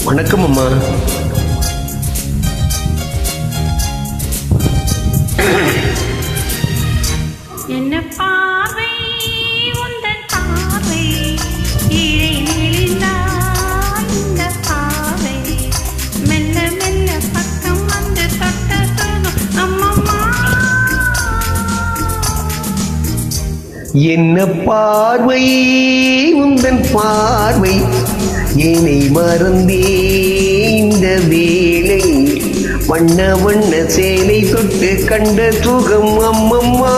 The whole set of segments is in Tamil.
வணக்கம் அம்மா. என்ன பார்வை உந்தன் பார்வை கீழே நெளிந்தால் இந்த பார்வை மெல்ல மெல்ல பக்கம் வந்து தொட்ட தோணும் அம்மம்மா. என்ன பார்வை உந்தன் பார்வை ஏனை மறந்தே இந்த வேளை வண்ண வண்ண சேலை தொட்டு கண்ட சுகம் அம்மம்மா.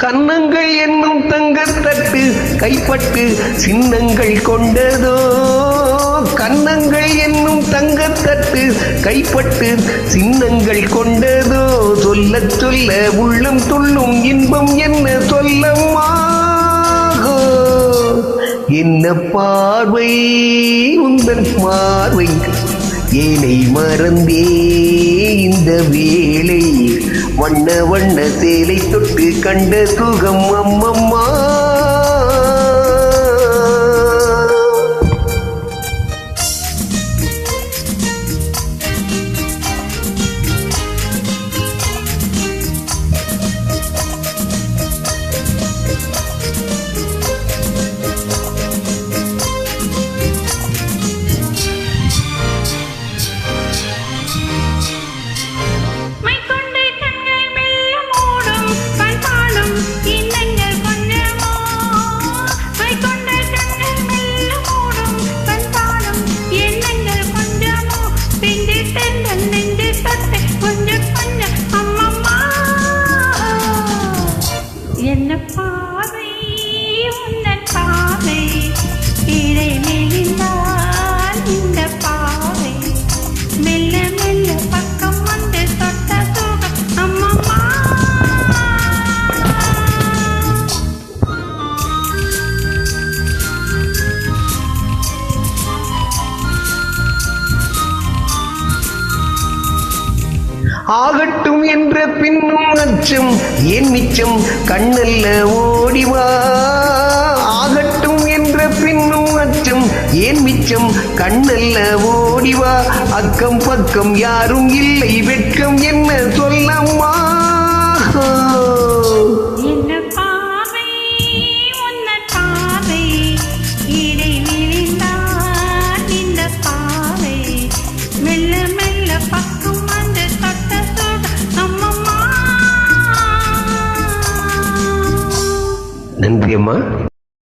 கன்னங்கள் என்னும் தங்கத்தட்டு கைப்பட்டு சின்னங்கள் கொண்டதோ. கன்னங்கள் என்னும் தங்கத்தட்டு கைப்பட்டு சின்னங்கள் கொண்டதோ. சொல்ல சொல்ல உள்ளம் துள்ளும் இன்பம் என்ன சொல்லம்மா. என்ன பார்வை உந்தன் பார்வை ஏனை மறந்தே இந்த வேளை வண்ண வண்ண சேலை தொட்டு கண்ட சுகம் அம்மம்மா. என்ன பார்வை உந்தன் பார்வை கீழே நெளிந்தால் இந்த பார்வை மெல்ல மெல்ல பக்கம் வந்து தொட்ட சுகம் அம்மம்மா. ஆகட்டும் என்ற பின்னும் அச்சம் ஏன் மிச்சம் கண்ணல்ல ஓடிவா. ஆகட்டும் என்ற பின்னும் அச்சம் ஏன் மிச்சம் கண்ணல்ல ஓடிவா. அக்கம் பக்கம் யாரும் இல்லை வெட்கம் என்ன சொல்லம்மா. என்ன பார்வை உந்தன் பார்வை கீழே நெளிந்தால் இந்த பார்வை மெல்ல மெல்ல பக்கம் வந்து தொட்ட சுகம் அம்மம்மா. நன்றி அம்மா.